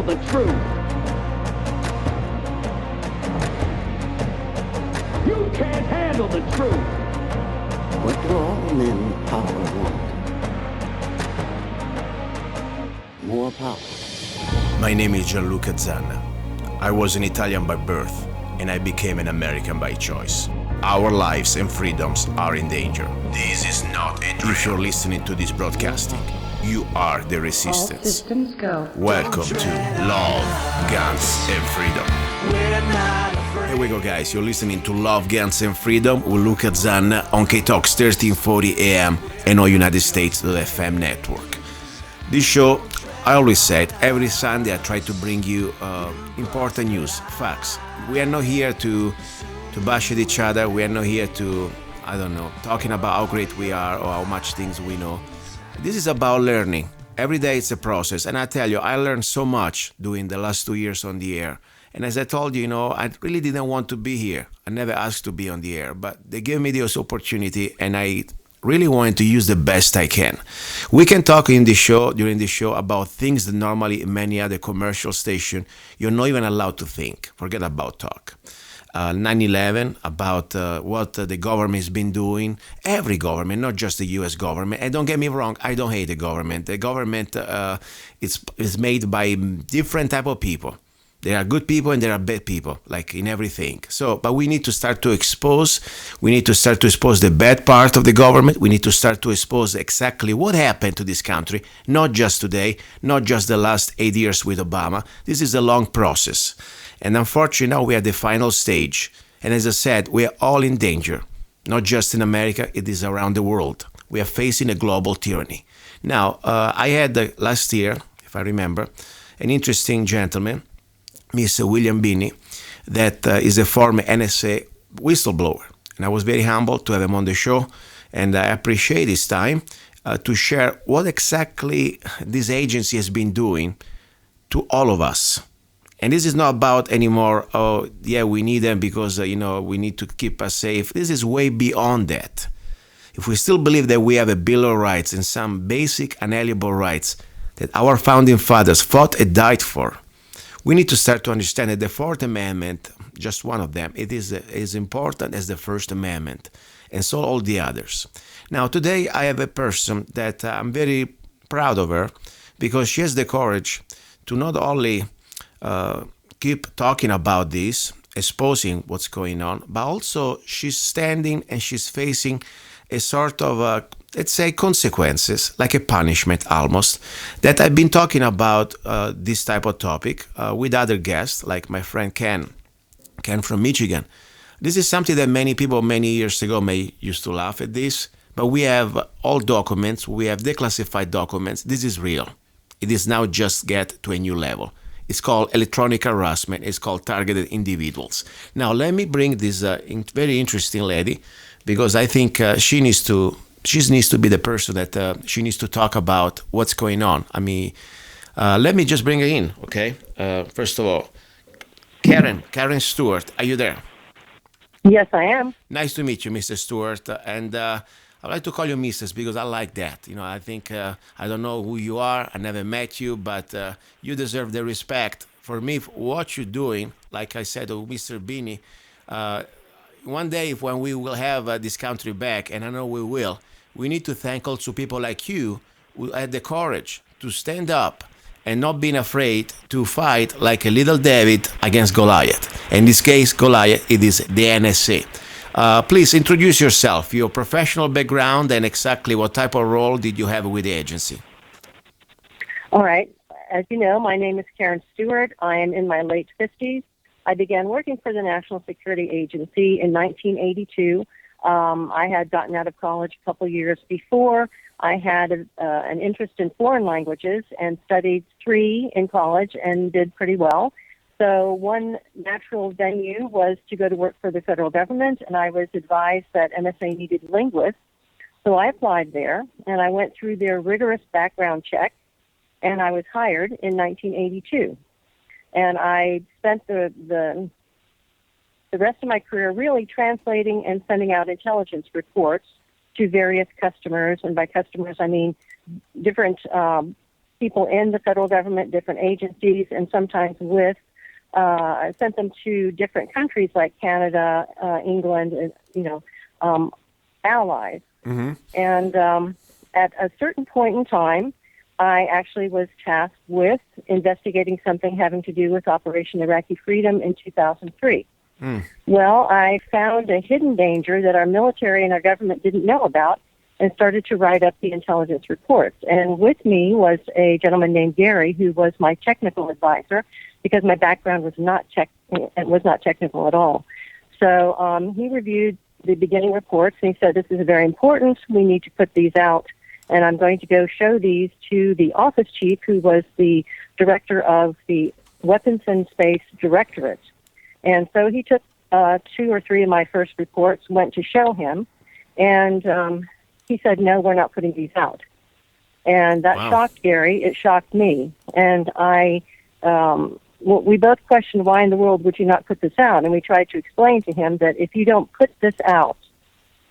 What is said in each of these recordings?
the truth. You can't handle the truth. What do all men in power want? More power. My name is Luca Zanna. I was an Italian by birth, and I became an American by choice. Our lives and freedoms are in danger. This is not a drill. If you're listening to this broadcasting, you are the resistance. All systems go. Welcome to Love, Guns, and Freedom. Here we go, guys. You're listening to Love, Guns, and Freedom with Luca Zanna on K-Talks 1340 AM and on United States FM network. This show, I always said, every Sunday I try to bring you important news, facts. We are not here to bash at each other. We are not here to, talking about how great we are or how much things we know. This is about learning. Every day it's a process. And I tell you, I learned so much during the last 2 years on the air. And as I told you, I really didn't want to be here. I never asked to be on the air, but they gave me this opportunity and I really wanted to use the best I can. We can talk during the show, about things that normally in many other commercial stations, you're not even allowed to think. Forget about talk. 9/11, about what the government has been doing. Every government, not just the U.S. government. And don't get me wrong, I don't hate the government. The government is made by different type of people. There are good people and there are bad people, like in everything. But we need to start to expose. We need to start to expose the bad part of the government. We need to start to expose exactly what happened to this country, not just today, not just the last 8 years with Obama. This is a long process. And unfortunately, now we are at the final stage. And as I said, we are all in danger, not just in America, it is around the world. We are facing a global tyranny. Now, I had last year, if I remember, an interesting gentleman, Mr. William Binney, that is a former NSA whistleblower. And I was very humbled to have him on the show. And I appreciate his time to share what exactly this agency has been doing to all of us. And this is not about anymore, we need them because, we need to keep us safe. This is way beyond that. If we still believe that we have a Bill of Rights and some basic unalienable rights that our founding fathers fought and died for, we need to start to understand that the Fourth Amendment, just one of them, it is as important as the First Amendment, and so all the others. Now, today I have a person that I'm very proud of her because she has the courage to not only keep talking about this, exposing what's going on, but also she's standing and she's facing a sort of, let's say, consequences, like a punishment almost, that I've been talking about this type of topic with other guests, like my friend Ken from Michigan. This is something that many people many years ago may used to laugh at this, but we have all documents, we have declassified documents. This is real. It is now just get to a new level. It's called electronic harassment. It's called targeted individuals. Now, let me bring this very interesting lady because I think she needs to be the person that she needs to talk about what's going on. I mean, let me just bring her in, okay? First of all, Karen Stewart, are you there? Yes, I am. Nice to meet you, Mr. Stewart. And I like to call you Mrs. because I like that. I think, I don't know who you are. I never met you, but you deserve the respect. For me, what you're doing, like I said, Mr. Binney, one day when we will have this country back, and I know we will, we need to thank also people like you who had the courage to stand up and not being afraid to fight like a little David against Goliath. In this case, Goliath, it is the NSA. Please introduce yourself, your professional background, and exactly what type of role did you have with the agency? All right. As you know, my name is Karen Stewart. I am in my late 50s. I began working for the National Security Agency in 1982. I had gotten out of college a couple years before. I had an interest in foreign languages and studied 3 in college and did pretty well. So one natural venue was to go to work for the federal government, and I was advised that NSA needed linguists. So I applied there, and I went through their rigorous background check, and I was hired in 1982. And I spent the rest of my career really translating and sending out intelligence reports to various customers, and by customers I mean different people in the federal government, different agencies, and sometimes with. I sent them to different countries like Canada, England, and allies. Mm-hmm. And at a certain point in time, I actually was tasked with investigating something having to do with Operation Iraqi Freedom in 2003. Well, I found a hidden danger that our military and our government didn't know about and started to write up the intelligence reports. And with me was a gentleman named Gary, who was my technical advisor, because my background was not technical at all. So he reviewed the beginning reports, and he said, this is very important. We need to put these out, and I'm going to go show these to the office chief, who was the director of the Weapons and Space Directorate. And so he took 2 or 3 of my first reports, went to show him, and he said, no, we're not putting these out. And that shocked Gary. It shocked me. And we both questioned, why in the world would you not put this out? And we tried to explain to him that if you don't put this out,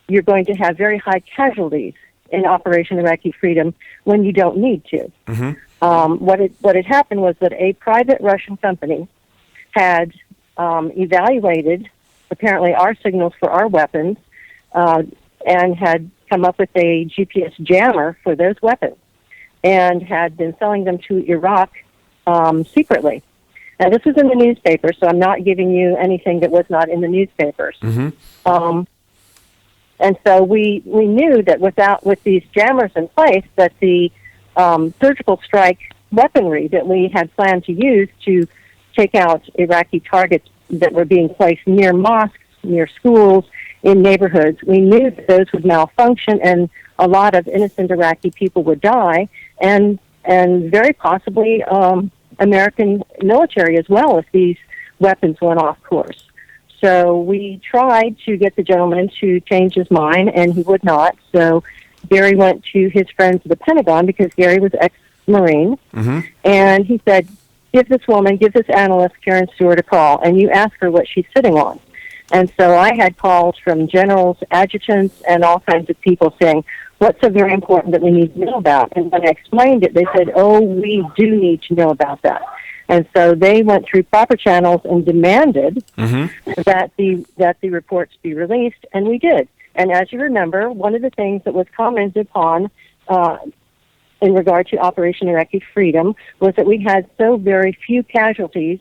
you're going to have very high casualties in Operation Iraqi Freedom when you don't need to. Mm-hmm. What had happened was that a private Russian company had evaluated, apparently, our signals for our weapons and had come up with a GPS jammer for those weapons and had been selling them to Iraq secretly. Now, this was in the newspaper, so I'm not giving you anything that was not in the newspapers. Mm-hmm. And so we knew that with these jammers in place, that the surgical strike weaponry that we had planned to use to take out Iraqi targets that were being placed near mosques, near schools, in neighborhoods, we knew that those would malfunction and a lot of innocent Iraqi people would die, and very possibly American military as well if these weapons went off course. So we tried to get the gentleman to change his mind, and he would not. So Gary went to his friends at the Pentagon, because Gary was ex-Marine, Mm-hmm. and he said, give this analyst, Karen Stewart, a call, and you ask her what she's sitting on. And so I had calls from generals, adjutants, and all kinds of people saying, what's so very important that we need to know about? And when I explained it, they said, oh, we do need to know about that. And so they went through proper channels and demanded that the reports be released, and we did. And as you remember, one of the things that was commented upon in regard to Operation Iraqi Freedom was that we had so very few casualties,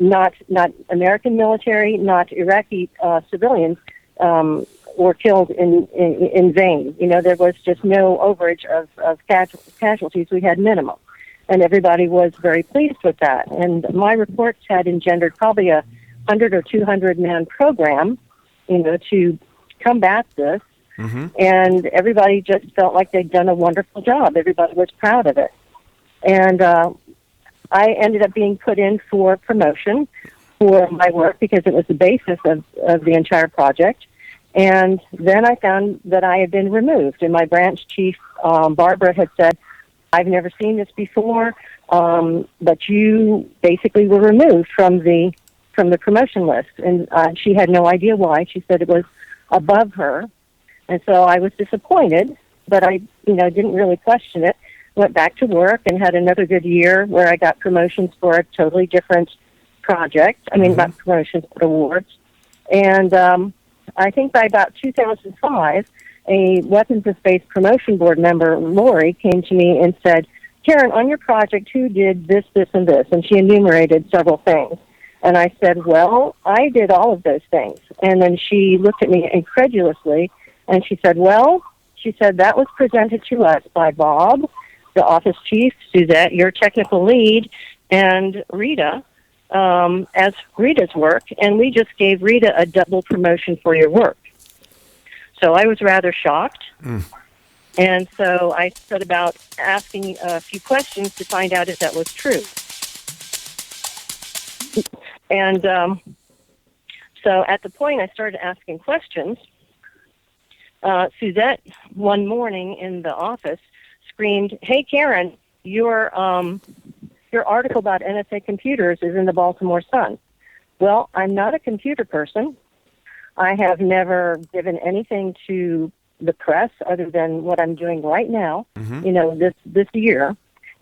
not American military, not Iraqi civilians, were killed in vain. You know, there was just no overage of casualties. We had minimum. And everybody was very pleased with that. And my reports had engendered probably 100 or 200 man program, to combat this. Mm-hmm. And everybody just felt like they'd done a wonderful job. Everybody was proud of it. And I ended up being put in for promotion for my work because it was the basis of the entire project. And then I found that I had been removed. And my branch chief, Barbara, had said, I've never seen this before, but you basically were removed from the promotion list. And she had no idea why. She said it was above her. And so I was disappointed, but I didn't really question it. Went back to work and had another good year where I got promotions for a totally different project. I mean, not promotions, but awards. And I think by about 2005, a Weapons of Space Promotion Board member, Lori, came to me and said, Karen, on your project, who did this, this, and this? And she enumerated several things. And I said, well, I did all of those things. And then she looked at me incredulously, and she said, that was presented to us by Bob, the office chief, Suzette, your technical lead, and Rita, as Rita's work, and we just gave Rita a double promotion for your work. So I was rather shocked, and so I set about asking a few questions to find out if that was true. And so at the point I started asking questions, Suzette, one morning in the office, screamed, hey, Karen, your article about NSA computers is in the Baltimore Sun. Well, I'm not a computer person. I have never given anything to the press other than what I'm doing right now, Mm-hmm. this year.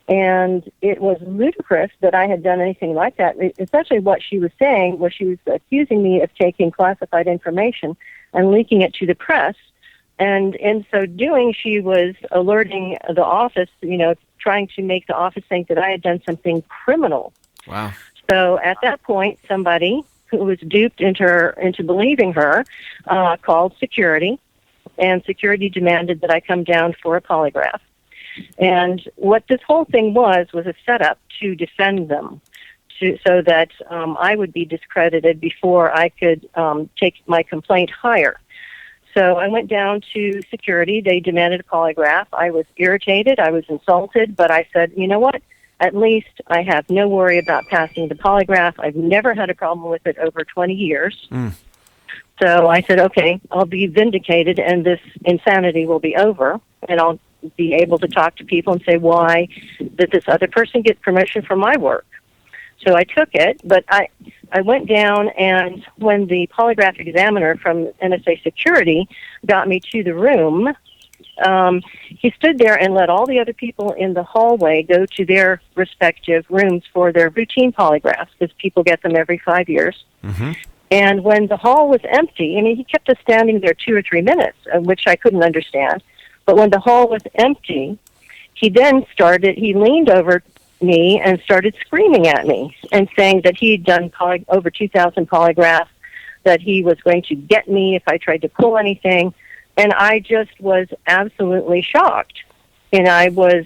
And it was ludicrous that I had done anything like that. Essentially what she was saying was she was accusing me of taking classified information and leaking it to the press. And in so doing, she was alerting the office, trying to make the office think that I had done something criminal. Wow. So at that point, somebody who was duped into believing her called security, and security demanded that I come down for a polygraph. And what this whole thing was a setup to defend them, so that I would be discredited before I could take my complaint higher. So I went down to security. They demanded a polygraph. I was irritated. I was insulted, but I said, you know what? At least I have no worry about passing the polygraph. I've never had a problem with it over 20 years. Mm. So I said, okay, I'll be vindicated and this insanity will be over, and I'll be able to talk to people and say why did this other person get permission for my work. So I took it, but I went down, and when the polygraph examiner from NSA Security got me to the room, he stood there and let all the other people in the hallway go to their respective rooms for their routine polygraphs, because people get them every 5 years. Mm-hmm. And when the hall was empty, he kept us standing there 2 or 3 minutes, which I couldn't understand. But when the hall was empty, he leaned over me and started screaming at me and saying that he'd done over 2,000 polygraphs, that he was going to get me if I tried to pull anything. And I just was absolutely shocked. And I was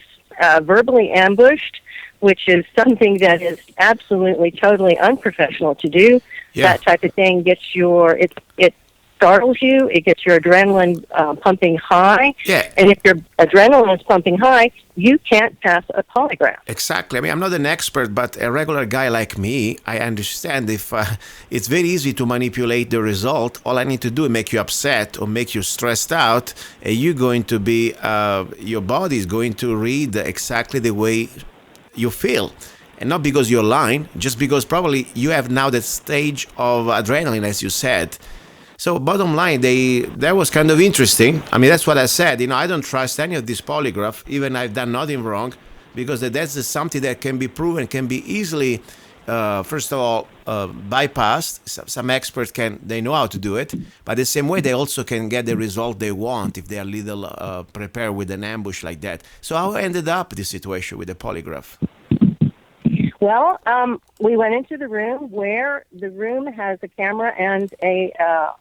verbally ambushed, which is something that is absolutely, totally unprofessional to do. Yeah. That type of thing gets it startles you. It gets your adrenaline pumping high. Yeah. And if your adrenaline is pumping high, you can't pass a polygraph. Exactly. I'm not an expert, but a regular guy like me, I understand if it's very easy to manipulate the result. All I need to do is make you upset or make you stressed out, and you're going to be, your body is going to read exactly the way you feel. And not because you're lying, just because probably you have now that stage of adrenaline, as you said. So bottom line, that was kind of interesting. That's what I said. I don't trust any of this polygraph, even I've done nothing wrong, because that's something that can be proven, can be easily, first of all, bypassed. Some experts they know how to do it, but the same way they also can get the result they want if they are little prepared with an ambush like that. So how ended up this situation with the polygraph? Well, we went into the room where the room has a camera and a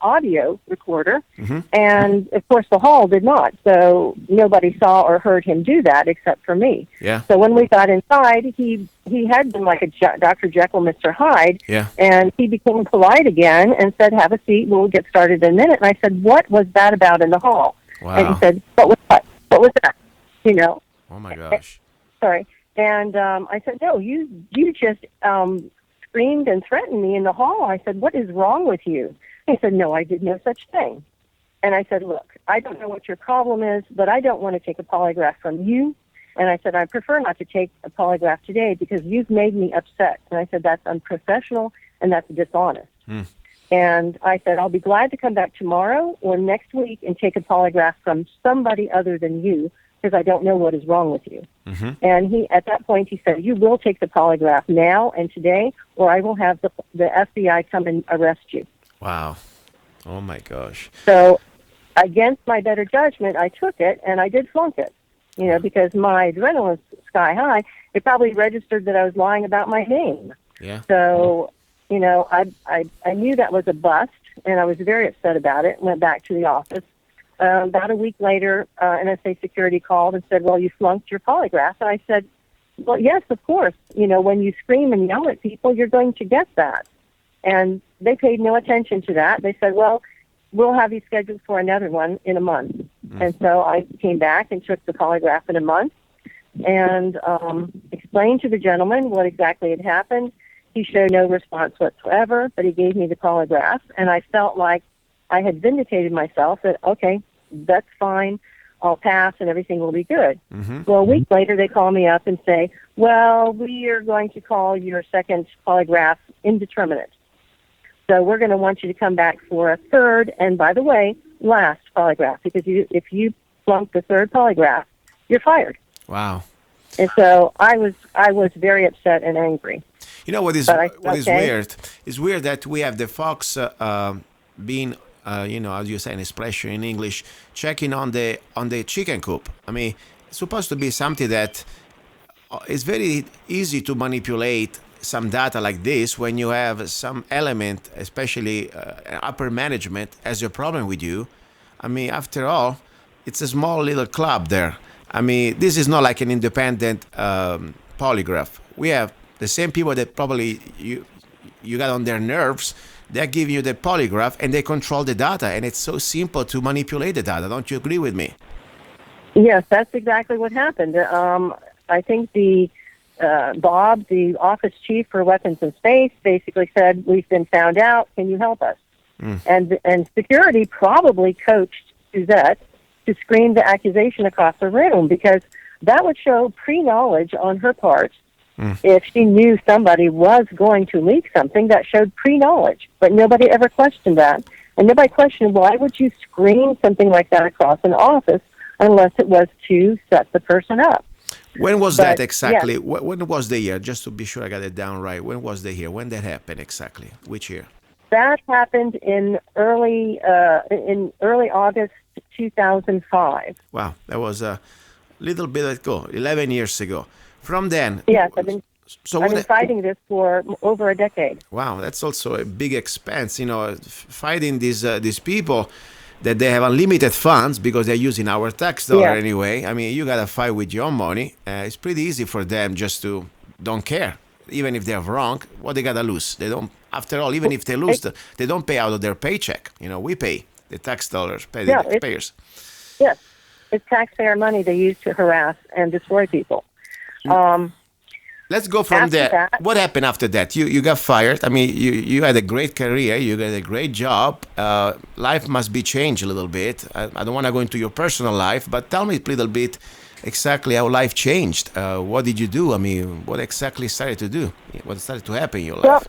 audio recorder, Mm-hmm. and of course the hall did not. So nobody saw or heard him do that except for me. Yeah. So when we got inside, he had been like a Dr. Jekyll, Mr. Hyde, Yeah. and he became polite again and said, "Have a seat. We'll get started in a minute." And I said, "What was that about in the hall?" Wow. And he said, "What was that? What was that?" Oh my gosh. Sorry. And I said, "No, you just screamed and threatened me in the hall." I said, "What is wrong with you?" He said, "No, I did no such thing." And I said, "Look, I don't know what your problem is, but I don't want to take a polygraph from you." And I said, "I prefer not to take a polygraph today because you've made me upset." And I said, "That's unprofessional and that's dishonest." Mm. And I said, "I'll be glad to come back tomorrow or next week and take a polygraph from somebody other than you, because I don't know what is wrong with you." Mm-hmm. And at that point, he said, "You will take the polygraph now and today, or I will have the FBI come and arrest you." Wow. Oh my gosh. So against my better judgment, I took it, and I did flunk it, because my adrenaline was sky high. It probably registered that I was lying about my name. Yeah. So, I knew that was a bust, and I was very upset about it, went back to the office. About a week later, NSA Security called and said, "Well, you flunked your polygraph." And I said, "Well, yes, of course. When you scream and yell at people, you're going to get that." And they paid no attention to that. They said, "Well, we'll have you scheduled for another one in a month." Mm. And so I came back and took the polygraph in a month and explained to the gentleman what exactly had happened. He showed no response whatsoever, but he gave me the polygraph, and I felt like I had vindicated myself that, okay, that's fine, I'll pass and everything will be good. Mm-hmm. Well, a week later they call me up and say, "Well, we are going to call your second polygraph indeterminate. So we're going to want you to come back for a third, and by the way, last polygraph, because if you flunk the third polygraph, you're fired. Wow. And so I was very upset and angry. You know what is weird? It's weird that we have the Fox being, as you say in expression in English, checking on the chicken coop. I mean, it's supposed to be something that is very easy to manipulate some data like this when you have some element, especially upper management, has a problem with you. I mean, after all, it's a small little club there. I mean, this is not like an independent polygraph. We have the same people that probably you got on their nerves. They give you the polygraph and they control the data, and it's so simple to manipulate the data. Don't you agree with me? Yes, that's exactly what happened. I think Bob, the office chief for weapons and space, basically said, "We've been found out. Can you help us?" And security probably coached Suzette to scream the accusation across the room, because that would show pre-knowledge on her part. If she knew somebody was going to leak something, that showed pre-knowledge. But nobody ever questioned that. And nobody questioned, why would you scream something like that across an office unless it was to set the person up? When was that exactly? Yeah. When was the year? Just to be sure I got it down right. When was the year? When that happened exactly? Which year? That happened in early August 2005. Wow, that was a little bit ago, 11 years ago. From then, yes, I've been fighting this for over a decade. Wow, that's also a big expense, fighting these people that they have unlimited funds because they're using our tax dollar anyway. I mean, you got to fight with your money. It's pretty easy for them just to don't care. Even if they're wrong, what they got to lose? They don't. After all, even if they lose, they don't pay out of their paycheck. We pay. The tax dollars pay the taxpayers. Yes, it's taxpayer money they use to harass and destroy people. Let's go from there. What happened after that? You got fired. I mean, you had a great career. You got a great job. Life must be changed a little bit. I don't want to go into your personal life, but tell me a little bit exactly how life changed. What did you do? I mean, what exactly started to do? What started to happen in your life? Well,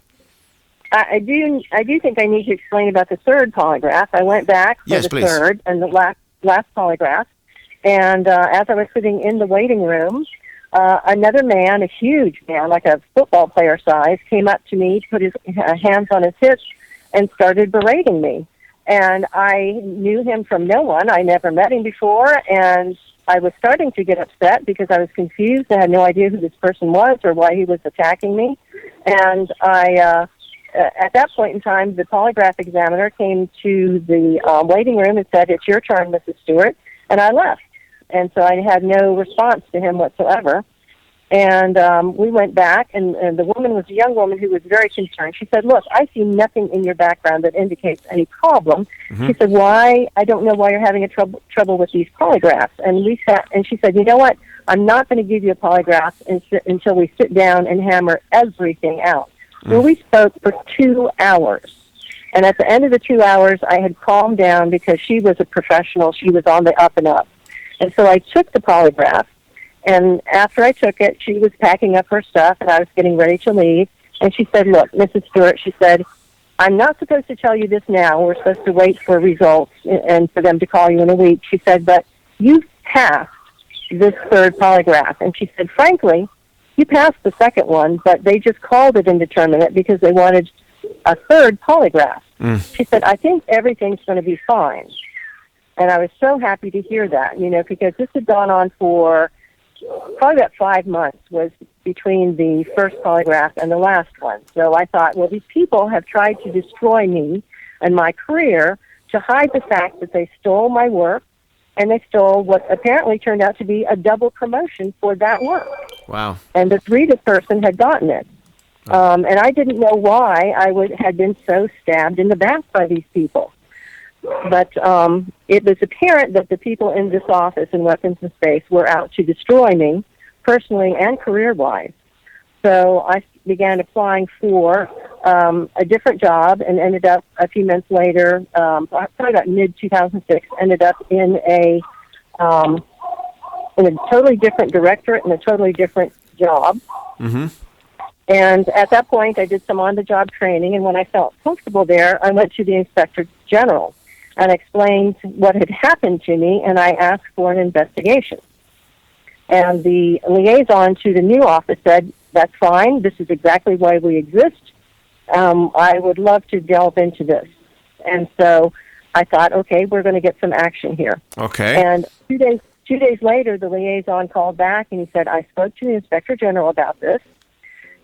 I do think I need to explain about the third polygraph. I went back for third and the last polygraph, and as I was sitting in the waiting room, another man, a huge man, like a football player size, came up to me, put his hands on his hips, and started berating me. And I knew him from no one. I never met him before, and I was starting to get upset because I was confused. I had no idea who this person was or why he was attacking me. And at that point in time, the polygraph examiner came to the waiting room and said, "It's your turn, Mrs. Stewart," and I left. And so I had no response to him whatsoever. And we went back, and the woman was a young woman who was very concerned. She said, "Look, I see nothing in your background that indicates any problem." She said, I don't know why you're having trouble with these polygraphs. And we sat, and she said, "You know what? I'm not going to give you a polygraph until we sit down and hammer everything out." Well, we spoke for 2 hours. And at the end of the 2 hours, I had calmed down because she was a professional. She was on the up and up. And so I took the polygraph, and after I took it, she was packing up her stuff, and I was getting ready to leave. And she said, "Look, Mrs. Stewart," she said, "I'm not supposed to tell you this now. We're supposed to wait for results and for them to call you in a week." She said, "But you've passed this third polygraph." And she said, "Frankly, you passed the second one, but they just called it indeterminate because they wanted a third polygraph." She said, "I think everything's going to be fine." And I was so happy to hear that, because this had gone on for probably about 5 months, was between the first polygraph and the last one. So I thought, well, these people have tried to destroy me and my career to hide the fact that they stole my work, and they stole what apparently turned out to be a double promotion for that work. Wow. And the Rita person had gotten it. And I didn't know why I had been so stabbed in the back by these people. But it was apparent that the people in this office in Weapons and Space were out to destroy me, personally and career-wise. So I began applying for a different job and ended up a few months later, probably about mid-2006, ended up in a totally different directorate and a totally different job. And at that point, I did some on-the-job training, and when I felt comfortable there, I went to the Inspector General. and explained what had happened to me, and I asked for an investigation. And the liaison to the new office said, that's fine, this is exactly why we exist. I would love to delve into this. And so I thought, okay, we're going to get some action here. Okay. And 2 days later, the liaison called back, and he said, I spoke to the Inspector General about this,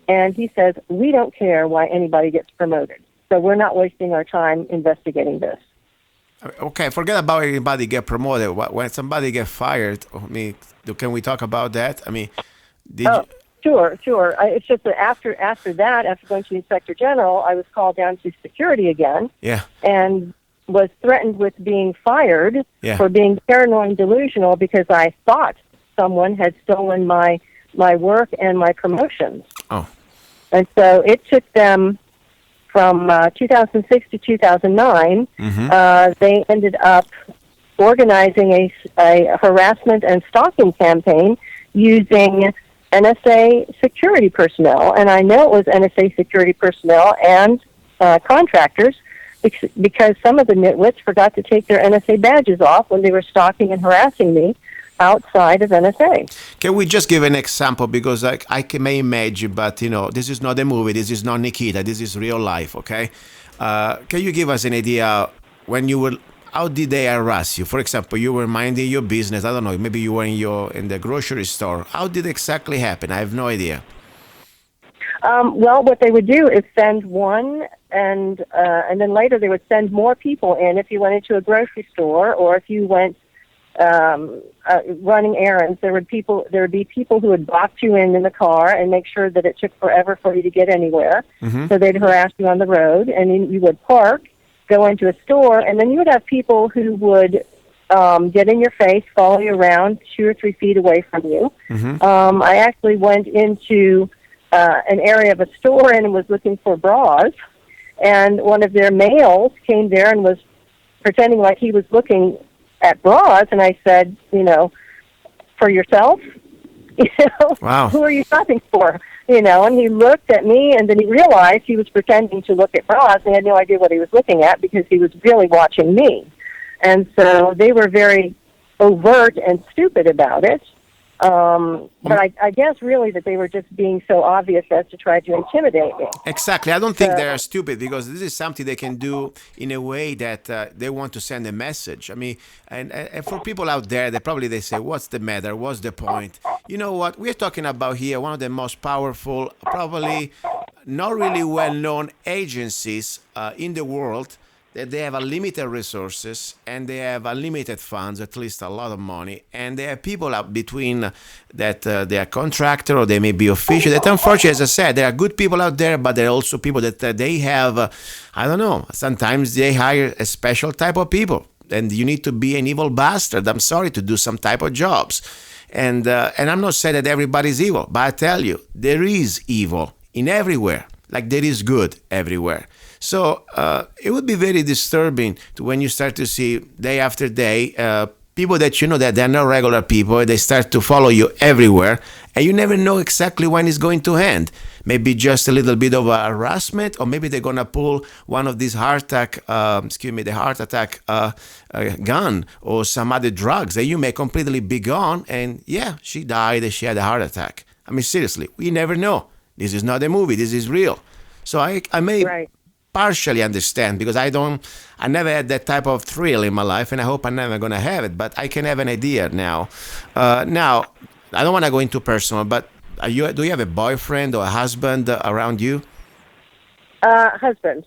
and he says, we don't care why anybody gets promoted. So we're not wasting our time investigating this. Okay, forget about anybody get promoted. When somebody get fired, I mean, can we talk about that? I mean, you... Sure. It's just that after going to the Inspector General, I was called down to security again. Yeah. And was threatened with being fired Yeah. for being paranoid and delusional because I thought someone had stolen my work and my promotions. Oh. And so it took them from 2006 to 2009. They ended up organizing a harassment and stalking campaign using NSA security personnel. And I know it was NSA security personnel and contractors because some of the nitwits forgot to take their NSA badges off when they were stalking and harassing me outside of NSA. Can we just give an example? Because I may imagine, but this is not a movie. This is not Nikita. This is real life. Okay. Can you give us an idea when you were? How did they harass you? For example, you were minding your business. I don't know. Maybe you were in the grocery store. How did it exactly happen? I have no idea. Well, what they would do is send one, and then later they would send more people in. If you went into a grocery store, or if you went running errands, there would be people who would box you in the car and make sure that it took forever for you to get anywhere. So they'd harass you on the road, and then you would park, go into a store, and then you would have people who would get in your face, follow you around 2 or 3 feet away from you. I actually went into an area of a store and was looking for bras, and one of their males came there and was pretending like he was looking at bras, and I said, for yourself? Wow. Who are you shopping for? And he looked at me, and then he realized he was pretending to look at bras, and had no idea what he was looking at because he was really watching me. And so they were very overt and stupid about it. But I guess really that they were just being so obvious as to try to intimidate me. Exactly. I don't think they are stupid, because this is something they can do in a way that they want to send a message. I mean, and for people out there, they say, what's the matter? What's the point? You know what? We're talking about here one of the most powerful, probably not really well-known agencies in the world, that they have unlimited resources and they have unlimited funds, at least a lot of money, and they have people out between that they are contractor or they may be official. That unfortunately, as I said, there are good people out there, but there are also people that they have, I don't know, sometimes they hire a special type of people, and you need to be an evil bastard, I'm sorry, to do some type of jobs. And I'm not saying that everybody's evil, but I tell you, there is evil in everywhere, like there is good everywhere. So it would be very disturbing when you start to see day after day people that that they're not regular people. They start to follow you everywhere, and you never know exactly when it's going to end. Maybe just a little bit of a harassment, or maybe they're gonna pull one of these heart attack gun or some other drugs that you may completely be gone. And yeah, she died and she had a heart attack. I mean, seriously, we never know. This is not a movie. This is real. So I may. Right. Partially understand, because I never had that type of thrill in my life, and I hope I'm never gonna have it, but I can have an idea now. Now, I don't want to go into personal, but do you have a boyfriend or a husband around you? Husband.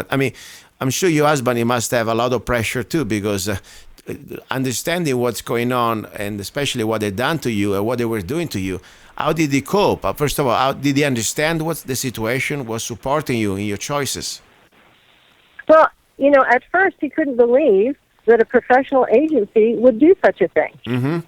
I mean, I'm sure your husband, he must have a lot of pressure too, because understanding what's going on, and especially what they've done to you and what they were doing to you, how did he cope? First of all, how did he understand what the situation was, supporting you in your choices? Well, at first he couldn't believe that a professional agency would do such a thing.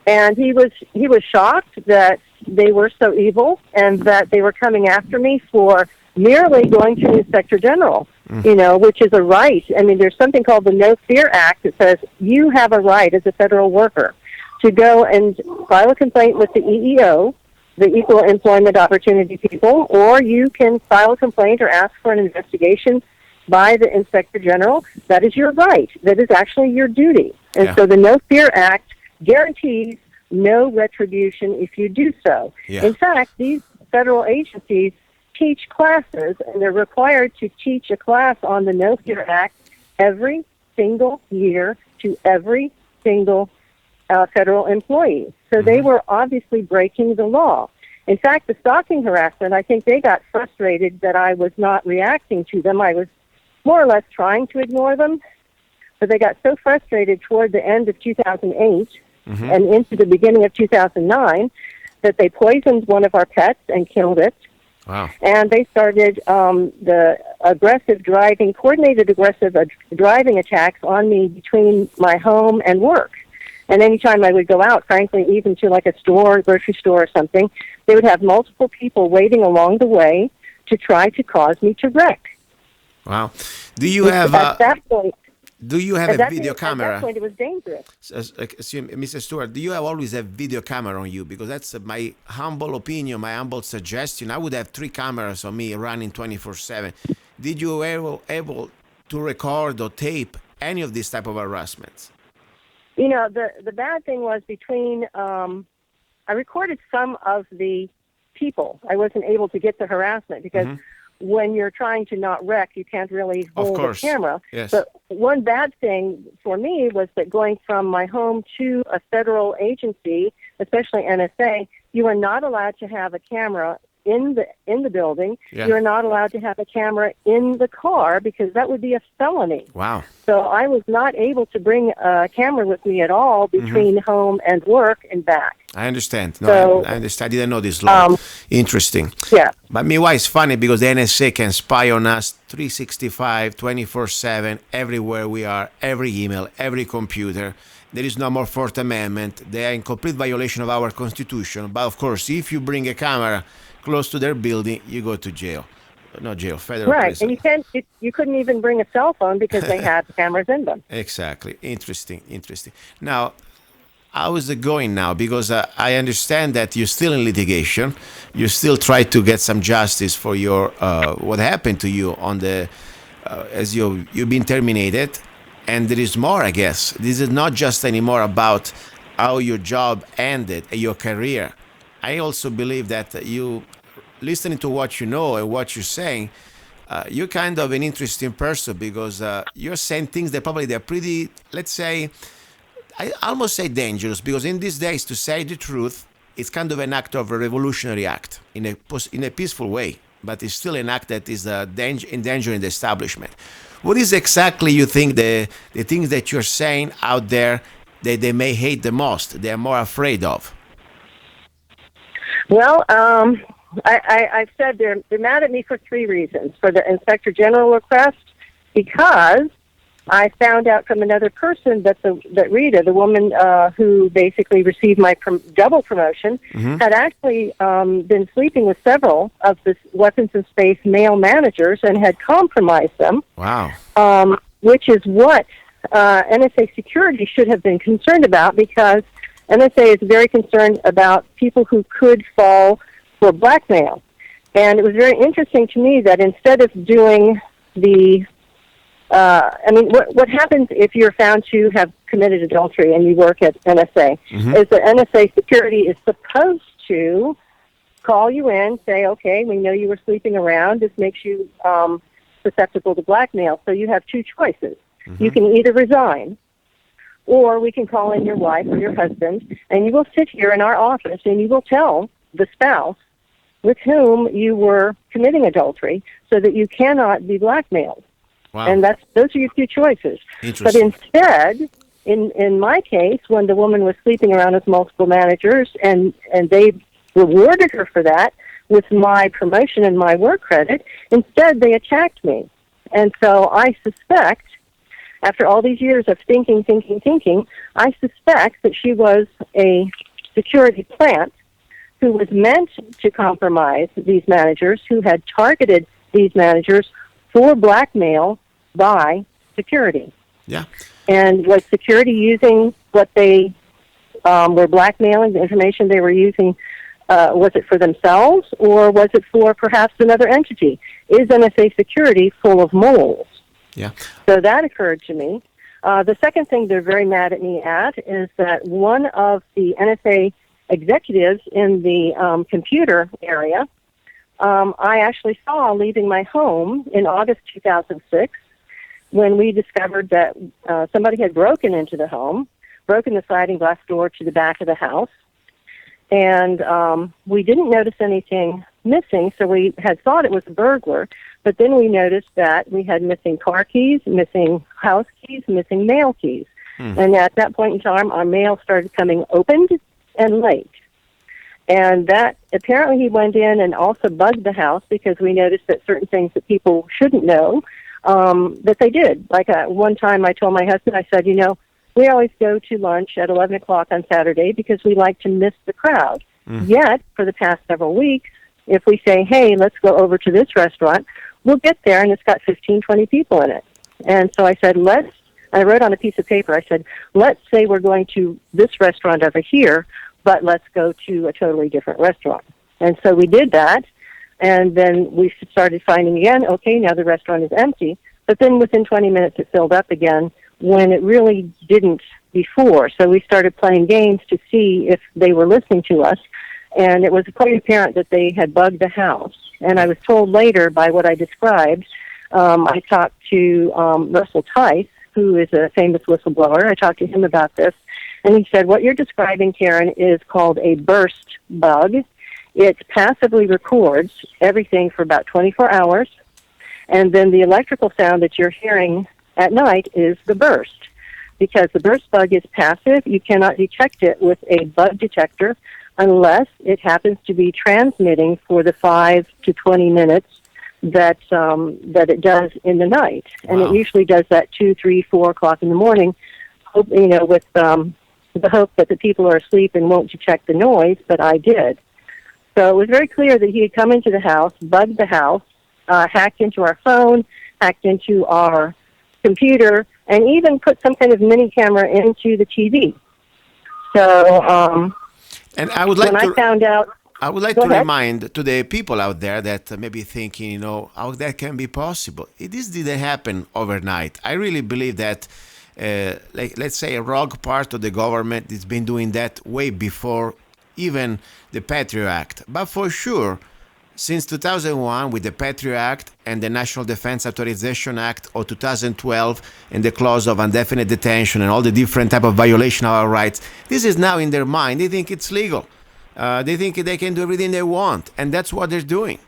And he was shocked that they were so evil and that they were coming after me for merely going to the Inspector General, which is a right. I mean, there's something called the No Fear Act that says you have a right as a federal worker to go and file a complaint with the EEO, the Equal Employment Opportunity People, or you can file a complaint or ask for an investigation by the Inspector General, that is your right. That is actually your duty. And Yeah. so the No Fear Act guarantees no retribution if you do so. Yeah. In fact, these federal agencies teach classes, and they're required to teach a class on the No Fear Act every single year to every single federal employee. So they were obviously breaking the law. In fact, the stalking harassment, I think they got frustrated that I was not reacting to them. I was more or less trying to ignore them, but they got so frustrated toward the end of 2008 and into the beginning of 2009 that they poisoned one of our pets and killed it. Wow. And they started the coordinated aggressive driving attacks on me between my home and work. And anytime I would go out, frankly, even to like a store, grocery store or something, they would have multiple people waiting along the way to try to cause me to wreck. Wow. Do you have At that point, a video At camera? that point, it was dangerous. Mr. Stewart, do you always have video camera on you? Because that's my humble opinion, my humble suggestion. I would have 3 cameras on me running 24/7. Did you ever able to record or tape any of these type of harassments? You know, the bad thing was between, I recorded some of the people. I wasn't able to get the harassment because when you're trying to not wreck, you can't really hold the camera. Yes. But one bad thing for me was that going from my home to a federal agency, especially NSA, you are not allowed to have a camera in the building. Yeah. You're not allowed to have a camera in the car because that would be a felony. Wow. So I was not able to bring a camera with me at all between home and work and back. I understand. No, So, I understand. I didn't know this law. Interesting. Yeah. But meanwhile, it's funny because the NSA can spy on us 365, 24/7, everywhere we are, every email, every computer. There is no more Fourth Amendment. They are in complete violation of our Constitution. But of course, if you bring a camera close to their building, you go to jail. Not jail, federal Right, prison. and you couldn't even bring a cell phone because they had cameras in them. Exactly. Interesting. Now, how is it going now? Because I understand that you're still in litigation. You still try to get some justice for your what happened to you on the as you've been terminated, and there is more. I guess this is not just anymore about how your job ended, your career. I also believe that you, listening to what you know and what you're saying, you're kind of an interesting person because you're saying things that probably they're pretty, let's say, I almost say dangerous, because in these days, to say the truth, it's kind of an act of a revolutionary act in a peaceful way, but it's still an act that is endangering the establishment. What is exactly you think the things that you're saying out there that they may hate the most, they're more afraid of? Well, I've said they're mad at me for 3 reasons. For the Inspector General request, because I found out from another person that Rita, the woman who basically received my double promotion, had actually been sleeping with several of the weapons and space male managers and had compromised them. Wow. Which is what NSA security should have been concerned about, because NSA is very concerned about people who could fall for blackmail. And it was very interesting to me that instead of doing the what happens if you're found to have committed adultery and you work at NSA is that NSA security is supposed to call you in, say, okay, we know you were sleeping around. This makes you susceptible to blackmail. So you have 2 choices. You can either resign, or we can call in your wife or your husband, and you will sit here in our office and you will tell the spouse with whom you were committing adultery so that you cannot be blackmailed. Wow. And those are your 2 choices. But instead, in my case, when the woman was sleeping around with multiple managers and they rewarded her for that with my promotion and my work credit, instead they attacked me. And so I suspect, after all these years of thinking, I suspect that she was a security plant who was meant to compromise these managers, who had targeted these managers for blackmail by security. Yeah. And was security using what they were blackmailing, the information they were using, was it for themselves or was it for perhaps another entity? Is NSA security full of moles? Yeah. So that occurred to me. The second thing they're very mad at me at is that one of the NSA executives in the computer area, I actually saw leaving my home in August 2006 when we discovered that somebody had broken into the home, broken the sliding glass door to the back of the house, and we didn't notice anything missing, so we had thought it was a burglar, but then we noticed that we had missing car keys, missing house keys, missing mail keys. And at that point in time, our mail started coming opened and late. And that, apparently he went in and also bugged the house because we noticed that certain things that people shouldn't know, that they did. Like one time I told my husband, I said, we always go to lunch at 11 o'clock on Saturday because we like to miss the crowd. Yet, for the past several weeks, if we say, hey, let's go over to this restaurant, we'll get there and it's got 15, 20 people in it. And so I said, I wrote on a piece of paper, I said, let's say we're going to this restaurant over here, but let's go to a totally different restaurant. And so we did that, and then we started finding again, okay, now the restaurant is empty. But then within 20 minutes it filled up again when it really didn't before. So we started playing games to see if they were listening to us, and it was quite apparent that they had bugged the house. And I was told later by what I described, I talked to Russell Tice, who is a famous whistleblower. I talked to him about this, and he said, what you're describing, Karen, is called a burst bug. It passively records everything for about 24 hours, and then the electrical sound that you're hearing at night is the burst. Because the burst bug is passive, you cannot detect it with a bug detector unless it happens to be transmitting for the 5 to 20 minutes that it does in the night. And it usually does that 2, 3, 4 o'clock in the morning, with the hope that the people are asleep and won't detect the noise, but I did. So it was very clear that he had come into the house, bugged the house, hacked into our phone, hacked into our computer, and even put some kind of mini camera into the TV. So, and I would like when I found out... I would like to remind to the people out there that may be thinking, how that can be possible. This didn't happen overnight. I really believe that, let's say, a rogue part of the government has been doing that way before even the Patriot Act. But for sure, since 2001, with the Patriot Act and the National Defense Authorization Act of 2012 and the clause of indefinite detention and all the different type of violation of our rights, this is now in their mind. They think it's legal. They think they can do everything they want, and that's what they're doing.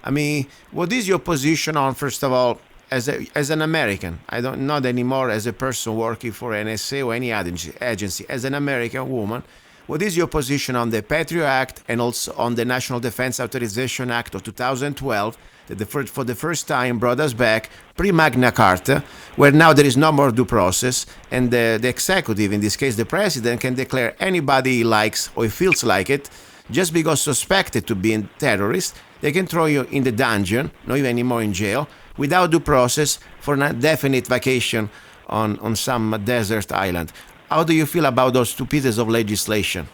I mean, what is your position on, first of all, as an American? Not anymore as a person working for NSA or any other agency. As an American woman, what is your position on the Patriot Act and also on the National Defense Authorization Act of 2012 that for the first time brought us back pre-Magna Carta, where now there is no more due process, and the executive, in this case the president, can declare anybody he likes or he feels like it, just because suspected to be a terrorist. They can throw you in the dungeon, not even anymore in jail, without due process for an indefinite vacation on some desert island. How do you feel about those two pieces of legislation?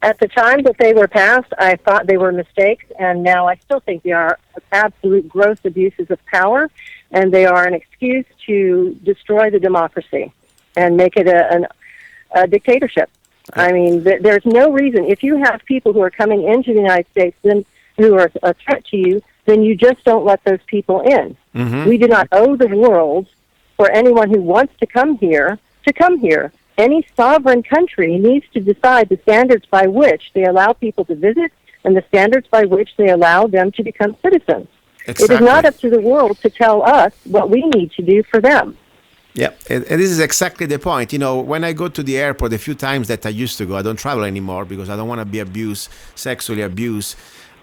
At the time that they were passed, I thought they were mistakes, and now I still think they are absolute gross abuses of power, and they are an excuse to destroy the democracy and make it a dictatorship. I mean, there's no reason. If you have people who are coming into the United States who are a threat to you, then you just don't let those people in. Mm-hmm. We do not owe the world for anyone who wants to come here to come here. Any sovereign country needs to decide the standards by which they allow people to visit and the standards by which they allow them to become citizens. Exactly. It is not up to the world to tell us what we need to do for them. Yeah, and this is exactly the point. When I go to the airport, a few times that I used to go, I don't travel anymore because I don't want to be sexually abused.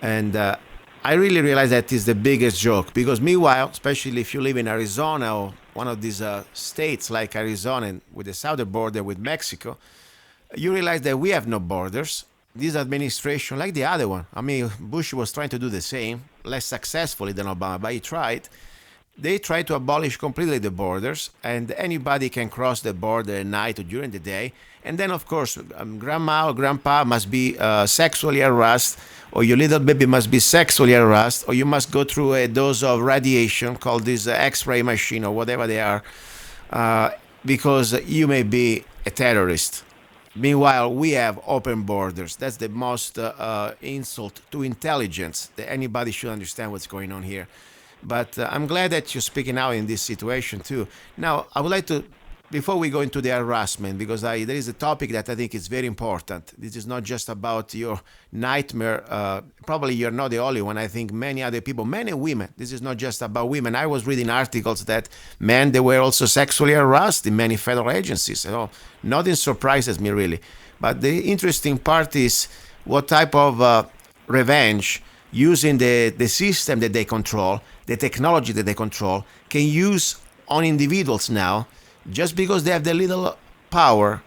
And I really realize that is the biggest joke, because meanwhile, especially if you live in Arizona or one of these states like Arizona with the southern border with Mexico, you realize that we have no borders. This administration, like the other one, I mean, Bush was trying to do the same, less successfully than Obama, but he tried. they try to abolish completely the borders, and anybody can cross the border at night or during the day. And then, of course, grandma or grandpa must be sexually harassed, or your little baby must be sexually harassed, or you must go through a dose of radiation called this X-ray machine or whatever they are, because you may be a terrorist. Meanwhile, we have open borders. That's the most insult to intelligence that anybody should understand what's going on here. But I'm glad that you're speaking out in this situation too. Now, I would like to, before we go into the harassment, because there is a topic that I think is very important. This is not just about your nightmare. Probably you're not the only one. I think many other people, many women. This is not just about women. I was reading articles that men, they were also sexually harassed in many federal agencies. Nothing surprises me really. But the interesting part is what type of revenge using the system that they control, the technology that they control, can use on individuals now. Just because they have the little power,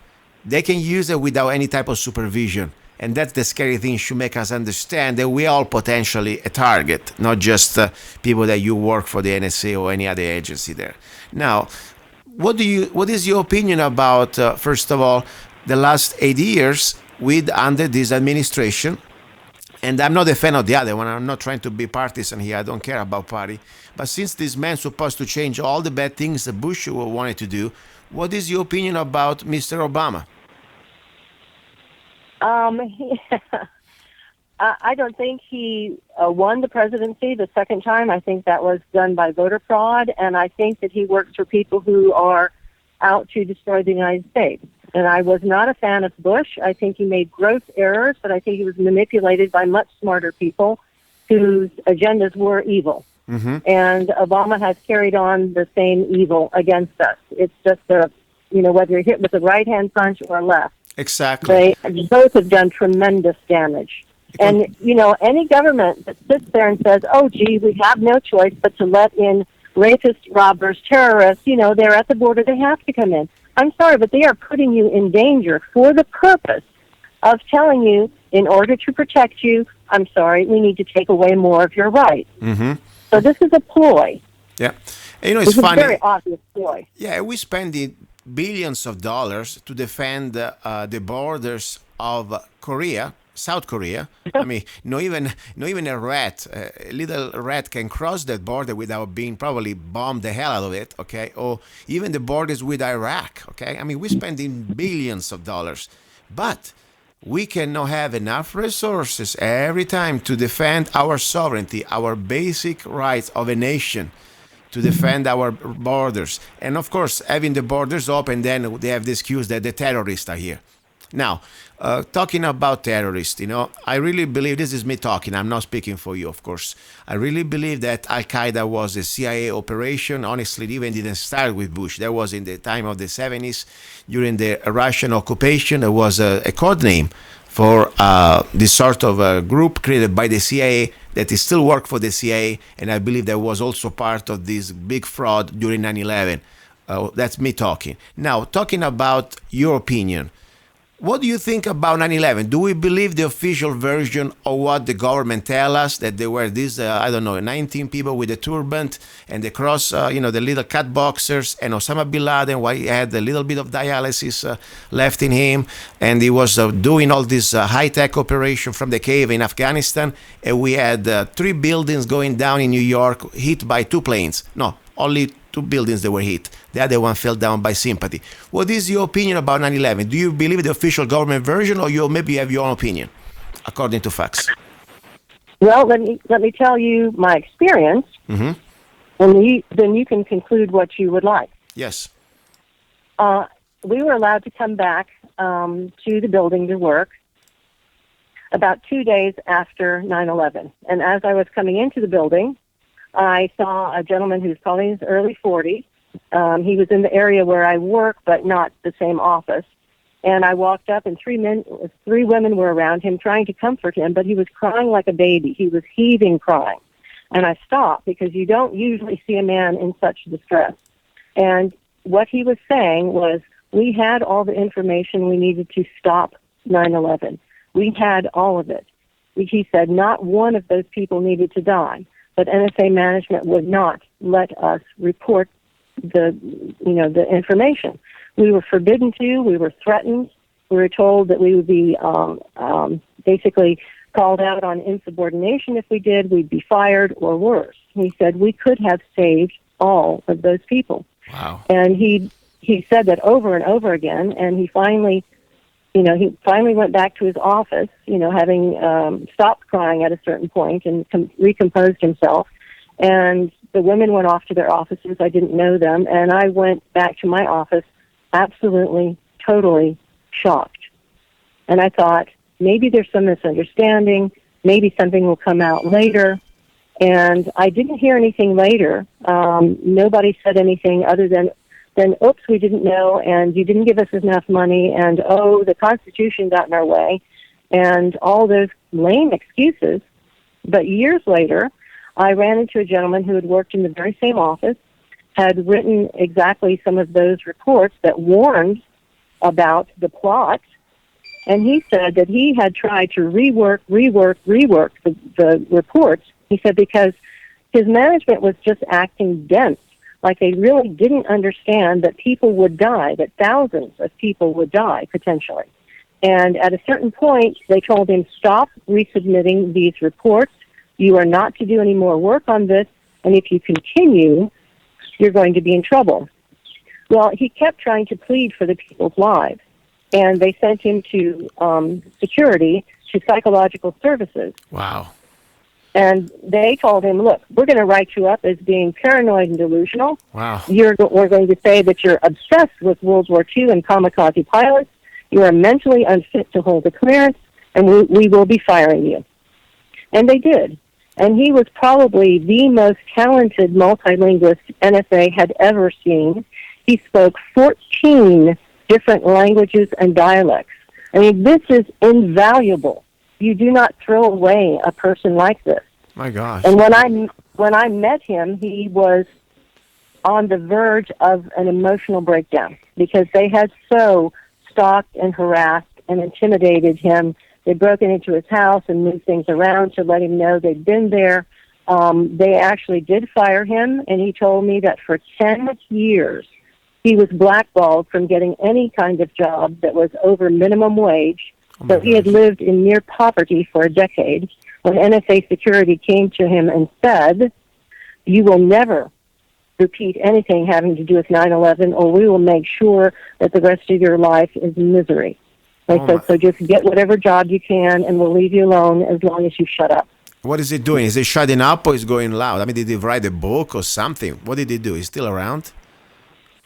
they can use it without any type of supervision. And that's the scary thing, should make us understand that we are potentially a target, not just people that you work for the NSA or any other agency there. Now, what is your opinion about, first of all, the last 8 years under this administration? And I'm not a fan of the other one. I'm not trying to be partisan here. I don't care about party. But since this man's supposed to change all the bad things that Bush wanted to do, what is your opinion about Mr. Obama? I don't think he won the presidency the second time. I think that was done by voter fraud, and I think that he works for people who are out to destroy the United States. And I was not a fan of Bush. I think he made gross errors, but I think he was manipulated by much smarter people whose agendas were evil. Mm-hmm. And Obama has carried on the same evil against us. It's just whether you're hit with a right-hand punch or a left. Exactly. They both have done tremendous damage. And, any government that sits there and says, oh, gee, we have no choice but to let in rapists, robbers, terrorists, they're at the border, they have to come in. I'm sorry, but they are putting you in danger for the purpose of telling you, in order to protect you, I'm sorry, we need to take away more of your rights. Mm-hmm. So this is a ploy. Yeah. And, it's funny. It's a very obvious ploy. Yeah, we spend billions of dollars to defend the borders of Korea, South Korea. I mean, not even a rat, a little rat can cross that border without being probably bombed the hell out of it, okay? Or even the borders with Iraq, okay? I mean, we're spending billions of dollars, but we cannot have enough resources every time to defend our sovereignty, our basic rights of a nation, to defend our borders. And of course, having the borders open, then they have the excuse that the terrorists are here. Now, talking about terrorists, I really believe, this is me talking, I'm not speaking for you, of course. I really believe that Al-Qaeda was a CIA operation. Honestly, it even didn't start with Bush. That was in the time of the 70s, during the Russian occupation. It was a code name for this sort of group created by the CIA that is still work for the CIA, and I believe that was also part of this big fraud during 9/11. That's me talking. Now, talking about your opinion, what do you think about 9/11? Do we believe the official version of what the government tell us, that there were these, 19 people with a turban and the cross, the little cat boxers, and Osama bin Laden, why he had a little bit of dialysis left in him, and he was doing all this high-tech operation from the cave in Afghanistan, and we had 3 buildings going down in New York hit by 2 planes. No, only 2 buildings that were hit. The other one fell down by sympathy. What is your opinion about 9/11? Do you believe the official government version, or you maybe have your own opinion, according to facts? Well, let me tell you my experience, mm-hmm. and then you can conclude what you would like. Yes. We were allowed to come back to the building to work about 2 days after 9/11. And as I was coming into the building, I saw a gentleman who's probably in his early 40s. He was in the area where I work, but not the same office. And I walked up, and 3 women were around him trying to comfort him, but he was crying like a baby. He was heaving, crying. And I stopped, because you don't usually see a man in such distress. And what he was saying was, we had all the information we needed to stop 9/11. We had all of it. He said not one of those people needed to die, but NSA management would not let us report the information. We were forbidden to. We were threatened. We were told that we would be basically called out on insubordination if we did. We'd be fired or worse. He said we could have saved all of those people. Wow. And he said that over and over again, and he finally went back to his office, having stopped crying at a certain point and recomposed himself. And the women went off to their offices. I didn't know them. And I went back to my office absolutely, totally shocked. And I thought, maybe there's some misunderstanding. Maybe something will come out later. And I didn't hear anything later. Nobody said anything other than, oops, we didn't know, and you didn't give us enough money, and, oh, the Constitution got in our way, and all those lame excuses. But years later, I ran into a gentleman who had worked in the very same office, had written exactly some of those reports that warned about the plot, and he said that he had tried to rework the reports. He said because his management was just acting dense, like they really didn't understand that people would die, that thousands of people would die potentially. And at a certain point, they told him, stop resubmitting these reports. You are not to do any more work on this, and if you continue, you're going to be in trouble. Well, he kept trying to plead for the people's lives, and they sent him to security, to psychological services. Wow. And they told him, look, we're going to write you up as being paranoid and delusional. Wow. We're going to say that you're obsessed with World War II and kamikaze pilots. You are mentally unfit to hold a clearance, and we will be firing you. And they did. And he was probably the most talented multilingualist NSA had ever seen. He spoke 14 different languages and dialects. I mean, this is invaluable. You do not throw away a person like this. My gosh. And when I met him, he was on the verge of an emotional breakdown because they had so stalked and harassed and intimidated him. They'd broken into his house and moved things around to let him know they'd been there. They actually did fire him, and he told me that for 10 years he was blackballed from getting any kind of job that was over minimum wage. So he had lived in near poverty for a decade when NSA security came to him and said, you will never repeat anything having to do with 9/11 or we will make sure that the rest of your life is misery. They said, so just get whatever job you can and we'll leave you alone as long as you shut up. What is he doing? Is he shutting up or is going loud? I mean, did he write a book or something? What did he do? He's still around?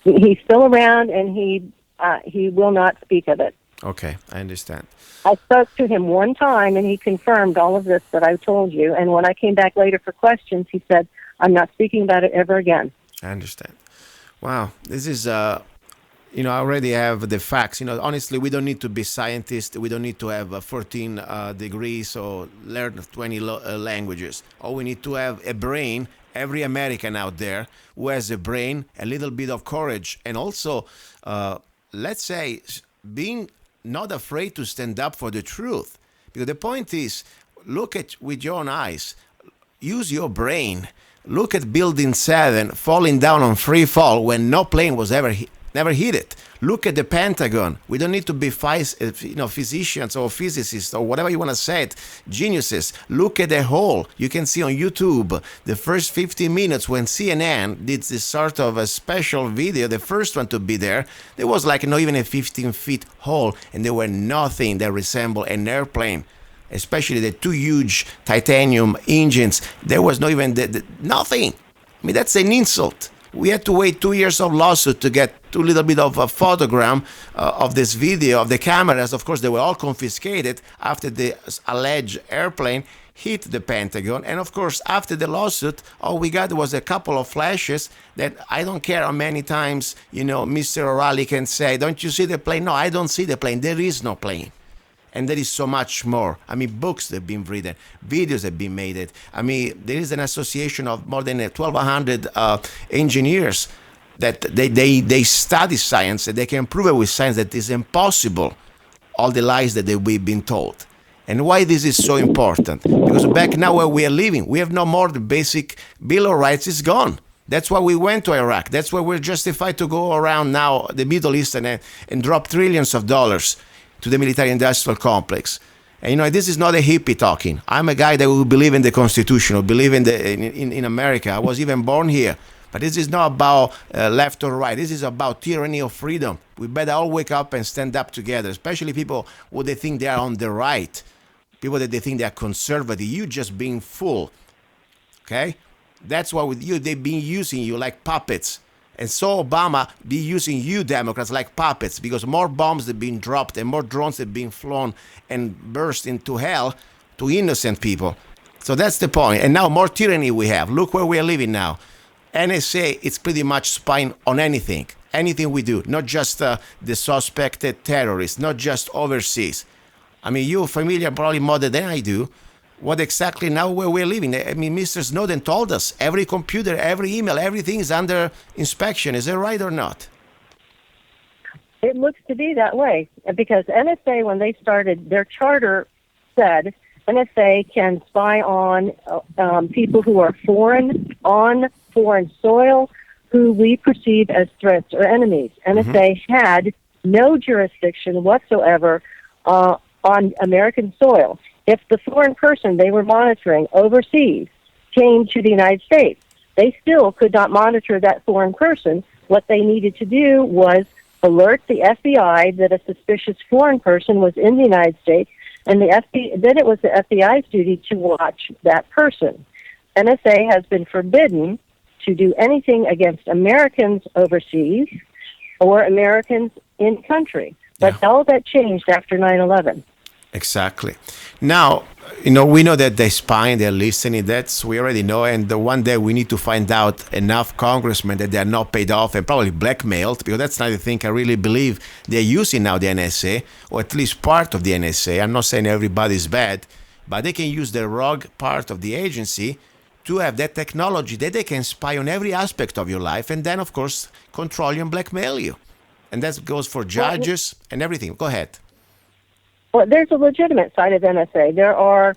He's still around and he will not speak of it. Okay, I understand. I spoke to him one time, and he confirmed all of this that I told you. And when I came back later for questions, he said, I'm not speaking about it ever again. I understand. Wow, this is, I already have the facts. Honestly, we don't need to be scientists. We don't need to have 14 degrees or learn 20 languages. All we need to have a brain, every American out there who has a brain, a little bit of courage, and also, let's say, being not afraid to stand up for the truth. Because the point is, look at with your own eyes, use your brain. Look at Building 7 falling down on free fall when no plane was never hit it. Look at the Pentagon. We don't need to be physicians or physicists or whatever you want to say it, geniuses. Look at the hole. You can see on YouTube the first 15 minutes when CNN did this sort of a special video, the first one to be there. There was like not even a 15-foot hole, and there were nothing that resembled an airplane. Especially the two huge titanium engines. There was not even nothing. I mean, that's an insult. We had to wait 2 years of lawsuit to get a little bit of a photogram of this video of the cameras. Of course, they were all confiscated after the alleged airplane hit the Pentagon. And of course, after the lawsuit, all we got was a couple of flashes that I don't care how many times, Mr. O'Reilly can say, don't you see the plane? No, I don't see the plane. There is no plane. And there is so much more. I mean, books have been written, videos have been made. I mean, there is an association of more than 1,200 engineers that they study science and they can prove it with science that it's impossible, all the lies that we've been told. And why this is so important? Because back now where we are living, we have no more the basic Bill of Rights is gone. That's why we went to Iraq. That's why we're justified to go around now the Middle East and drop trillions of dollars to the military-industrial complex. And this is not a hippie talking. I'm a guy that will believe in the Constitution, will believe in America. I was even born here. But this is not about left or right. This is about tyranny of freedom. We better all wake up and stand up together, especially people who they think they are on the right, people that they think they are conservative. You just being fool, okay? That's why with you, they've been using you like puppets. And so Obama be using you Democrats like puppets, because more bombs have been dropped and more drones have been flown and burst into hell to innocent people. So that's the point. And now more tyranny we have. Look where we are living now. NSA, it's pretty much spying on anything we do, not just the suspected terrorists, not just overseas. I mean, you're familiar probably more than I do. What exactly now where we're living? I mean, Mr. Snowden told us every computer, every email, everything is under inspection. Is that right or not? It looks to be that way, because NSA, when they started, their charter said NSA can spy on people who are on foreign soil, who we perceive as threats or enemies. NSA had no jurisdiction whatsoever on American soil. If the foreign person they were monitoring overseas came to the United States, they still could not monitor that foreign person. What they needed to do was alert the FBI that a suspicious foreign person was in the United States, and then it was the FBI's duty to watch that person. NSA has been forbidden to do anything against Americans overseas or Americans in country. But all that changed after 9/11. Exactly. Now, we know that they're spying, they're listening. We already know. And one day we need to find out enough congressmen that they're not paid off and probably blackmailed, because that's not the thing I really believe they're using now, the NSA, or at least part of the NSA. I'm not saying everybody's bad, but they can use the rogue part of the agency to have that technology that they can spy on every aspect of your life and then, of course, control you and blackmail you. And that goes for judges and everything. Go ahead. Well, there's a legitimate side of NSA. There are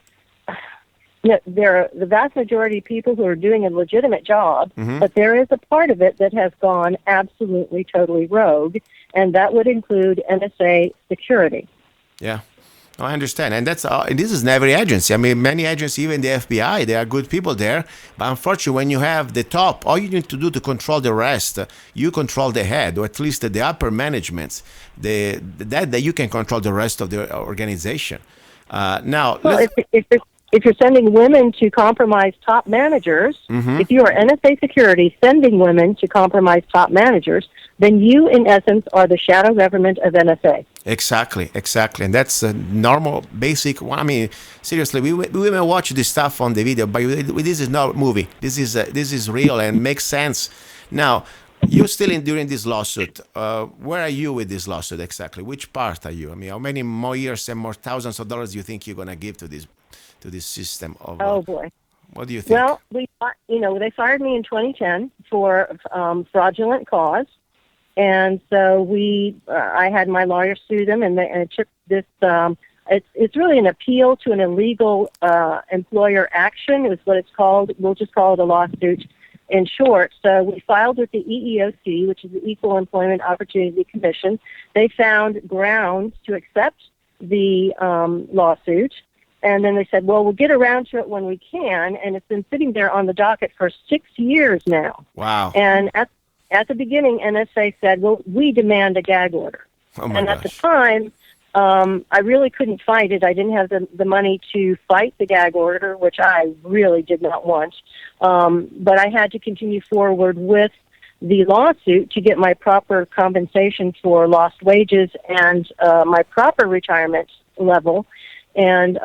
the vast majority of people who are doing a legitimate job, but there is a part of it that has gone absolutely, totally rogue, and that would include NSA security. Yeah. I understand. And this is in every agency. I mean, many agencies, even the FBI, there are good people there. But unfortunately, when you have the top, all you need to do to control the rest, you control the head, or at least the upper managements, that you can control the rest of the organization. Now, if you're sending women to compromise top managers, if you are NSA security sending women to compromise top managers, then you, in essence, are the shadow government of NSA. Exactly. And that's a normal, basic one. I mean, seriously, we may watch this stuff on the video, but this is not a movie. This is real and makes sense. Now, you're still during this lawsuit. Where are you with this lawsuit exactly? Which part are you? I mean, how many more years and more thousands of dollars do you think you're going to give to this system of? Oh boy. What do you think? Well, they fired me in 2010 for fraudulent cause, and so I had my lawyer sue them, and it took this. It's really an appeal to an illegal employer action, is what it's called. We'll just call it a lawsuit in short. So we filed with the EEOC, which is the Equal Employment Opportunity Commission. They found grounds to accept the lawsuit. And then they said, well, we'll get around to it when we can. And it's been sitting there on the docket for 6 years now. Wow. And at the beginning, NSA said, well, we demand a gag order. Oh my and gosh. at the time, I really couldn't fight it. I didn't have the money to fight the gag order, which I really did not want. But I had to continue forward with the lawsuit to get my proper compensation for lost wages and my proper retirement level. And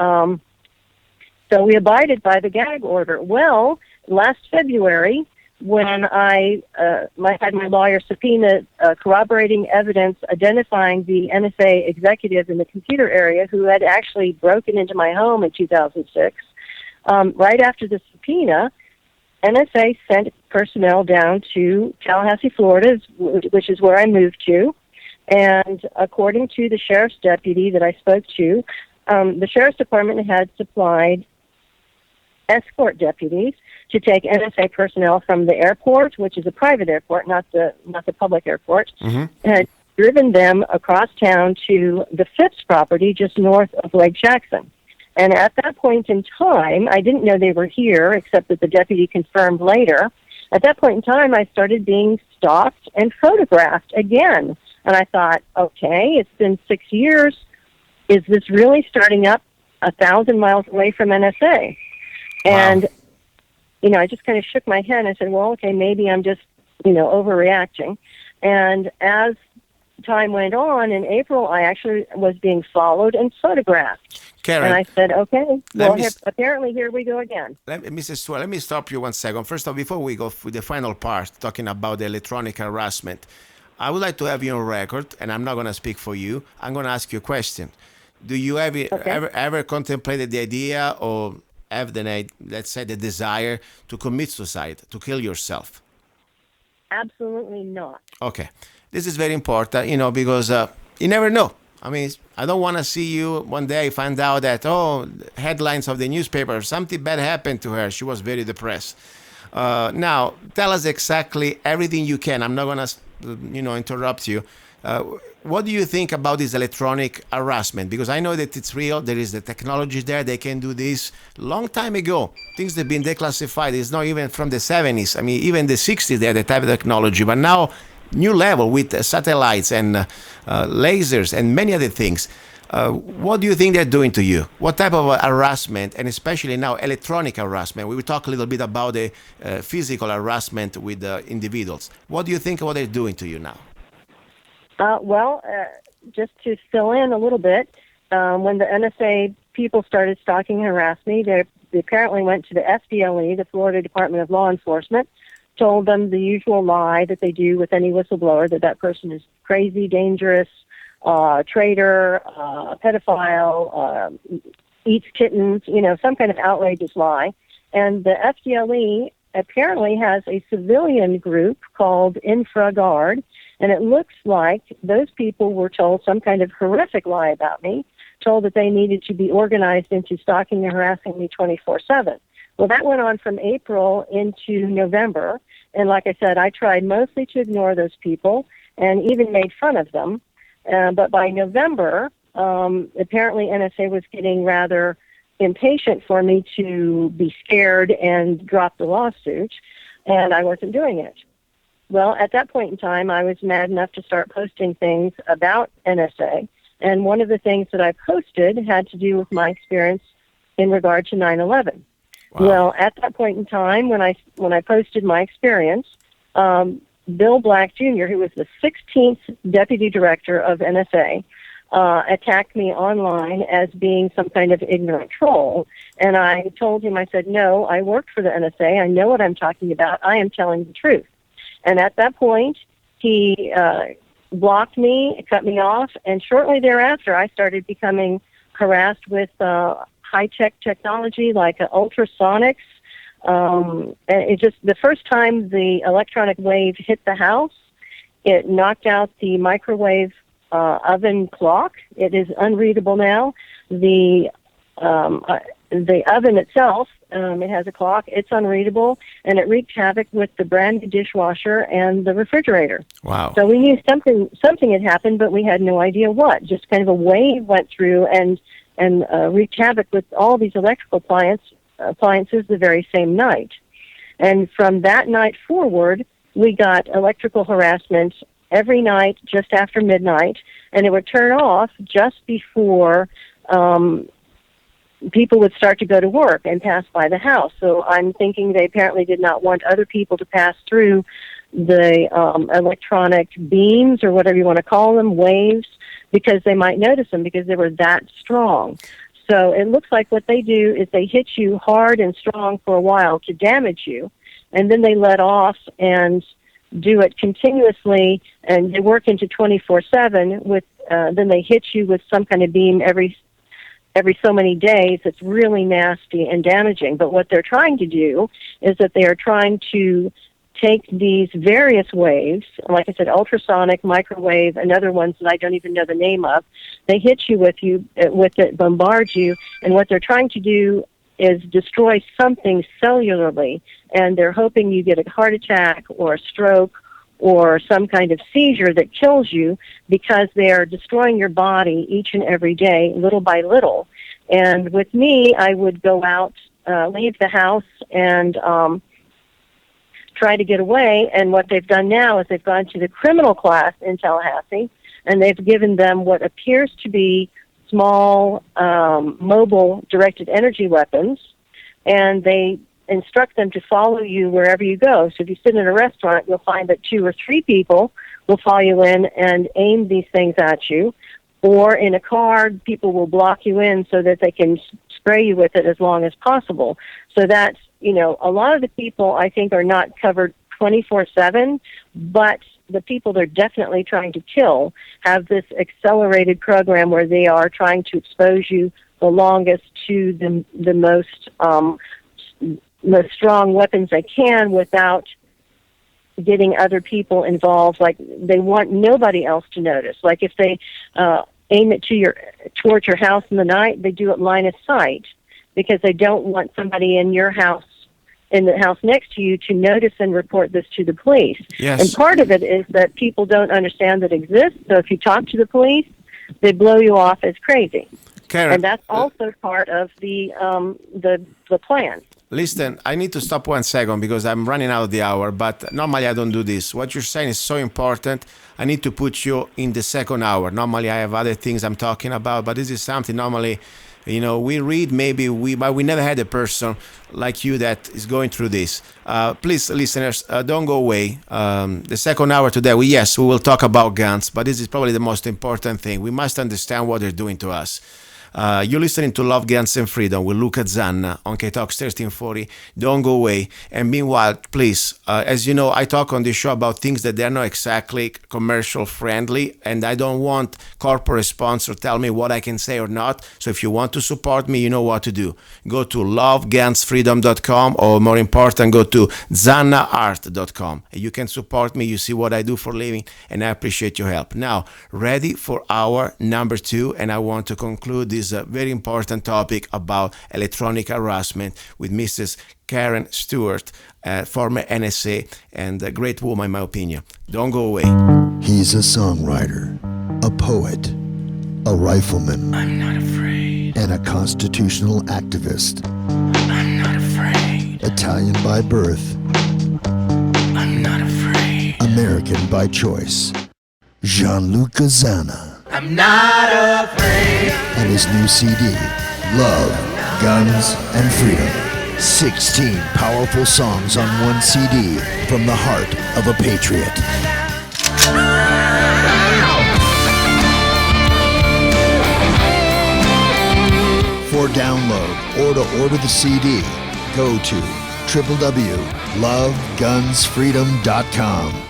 so we abided by the gag order. Well, last February, when I had my lawyer subpoena corroborating evidence identifying the NSA executive in the computer area who had actually broken into my home in 2006, right after the subpoena, NSA sent personnel down to Tallahassee, Florida, which is where I moved to. And according to the sheriff's deputy that I spoke to, the sheriff's department had supplied escort deputies to take NSA personnel from the airport, which is a private airport, not the public airport, and had driven them across town to the Phipps property just north of Lake Jackson. And at that point in time, I didn't know they were here, except that the deputy confirmed later. At that point in time, I started being stalked and photographed again. And I thought, okay, it's been 6 years. Is this really starting up 1,000 miles away from NSA? And, I just kind of shook my head and I said, well, okay, maybe I'm just, overreacting. And as time went on, in April, I actually was being followed and photographed. Karen, and I said, okay, well, apparently here we go again. Mrs. Stewart, let me stop you 1 second. First of all, before we go with the final part, talking about the electronic harassment, I would like to have you on record, and I'm not going to speak for you. I'm going to ask you a question. Do you ever contemplated the idea or have the, let's say, the desire to commit suicide, to kill yourself? Absolutely not. Okay. This is very important, because you never know. I mean, I don't want to see you one day find out that, headlines of the newspaper, something bad happened to her. She was very depressed. Now, tell us exactly everything you can. I'm not going to, interrupt you. What do you think about this electronic harassment? Because I know that it's real. There is the technology there. They can do this. Long time ago, things that have been declassified. It's not even from the 70s. I mean, even the 60s, they had the type of technology. But now, new level with satellites and lasers and many other things. What do you think they're doing to you? What type of harassment, and especially now electronic harassment? We will talk a little bit about the physical harassment with individuals. What do you think what they're doing to you now? Just to fill in a little bit, when the NSA people started stalking and harass me, they apparently went to the FDLE, the Florida Department of Law Enforcement, told them the usual lie that they do with any whistleblower, that person is crazy, dangerous, traitor, pedophile, eats kittens, some kind of outrageous lie. And the FDLE apparently has a civilian group called InfraGuard, and it looks like those people were told some kind of horrific lie about me, told that they needed to be organized into stalking and harassing me 24/7. Well, that went on from April into November, and like I said, I tried mostly to ignore those people and even made fun of them. But by November, apparently NSA was getting rather impatient for me to be scared and drop the lawsuit, and I wasn't doing it. Well, at that point in time, I was mad enough to start posting things about NSA, and one of the things that I posted had to do with my experience in regard to 9/11. Wow. Well, at that point in time, when I posted my experience, Bill Black Jr., who was the 16th deputy director of NSA, attacked me online as being some kind of ignorant troll. And I told him, I said, no, I worked for the NSA. I know what I'm talking about. I am telling the truth. And at that point, he blocked me, cut me off, and shortly thereafter, I started becoming harassed with high-tech technology like ultrasonics. And it just, the first time the electronic wave hit the house, it knocked out the microwave oven clock. It is unreadable now. The oven itself, it has a clock. It's unreadable, and it wreaked havoc with the brand new dishwasher and the refrigerator. Wow! So we knew something had happened, but we had no idea what. Just kind of a wave went through and wreaked havoc with all these electrical appliances the very same night. And from that night forward, we got electrical harassment every night just after midnight, and it would turn off just before people would start to go to work and pass by the house. So I'm thinking they apparently did not want other people to pass through the electronic beams, or whatever you want to call them, waves, because they might notice them because they were that strong. So it looks like what they do is they hit you hard and strong for a while to damage you, and then they let off and do it continuously, and they work into 24/7 with, then they hit you with some kind of beam every so many days. It's really nasty and damaging. But what they're trying to do is that they are trying to take these various waves, like I said, ultrasonic, microwave, and other ones that I don't even know the name of. They hit you with it, bombard you, and what they're trying to do is destroy something cellularly, and they're hoping you get a heart attack or a stroke or some kind of seizure that kills you, because they are destroying your body each and every day, little by little. And with me, I would go out, leave the house, and try to get away. And what they've done now is they've gone to the criminal class in Tallahassee, and they've given them what appears to be small mobile directed energy weapons, and they instruct them to follow you wherever you go. So if you sit in a restaurant, you'll find that 2 or 3 people will follow you in and aim these things at you. Or in a car, people will block you in so that they can spray you with it as long as possible. So that's, a lot of the people, I think, are not covered 24/7, but the people they're definitely trying to kill have this accelerated program where they are trying to expose you the longest to the most strong weapons they can without getting other people involved. Like, they want nobody else to notice. Like, if they aim it towards your house in the night, they do it line of sight, because they don't want somebody in your house, in the house next to you, to notice and report this to the police. Yes. And part of it is that people don't understand that it exists. So if you talk to the police, they blow you off as crazy. Karen, and that's also part of the plan. Listen, I need to stop 1 second because I'm running out of the hour, but normally I don't do this. What you're saying is so important. I need to put you in the second hour. Normally I have other things I'm talking about, but this is something normally, we read, but we never had a person like you that is going through this. Please, listeners, don't go away. The second hour today, we will talk about guns, but this is probably the most important thing. We must understand what they're doing to us. You're listening to Love, Guns, and Freedom with Luca Zanna on K-Talks 1340. Don't go away. And meanwhile, please, as you know, I talk on this show about things that they're not exactly commercial friendly, and I don't want corporate sponsor tell me what I can say or not. So if you want to support me, you know what to do. Go to lovegunsfreedom.com, or more important, go to zannaart.com. You can support me. You see what I do for a living, and I appreciate your help. Now, ready for hour number 2, and I want to conclude this very important topic about electronic harassment with Mrs. Karen Stewart, former NSA, and a great woman in my opinion. Don't go away. He's a songwriter, a poet, a rifleman. I'm not afraid. And a constitutional activist. I'm not afraid. Italian by birth. I'm not afraid. American by choice. Luca Zanna. I'm not afraid. And his new CD, Love, Guns, and Freedom. 16 powerful songs on one CD from the heart of a patriot. For download or to order the CD, go to www.lovegunsfreedom.com.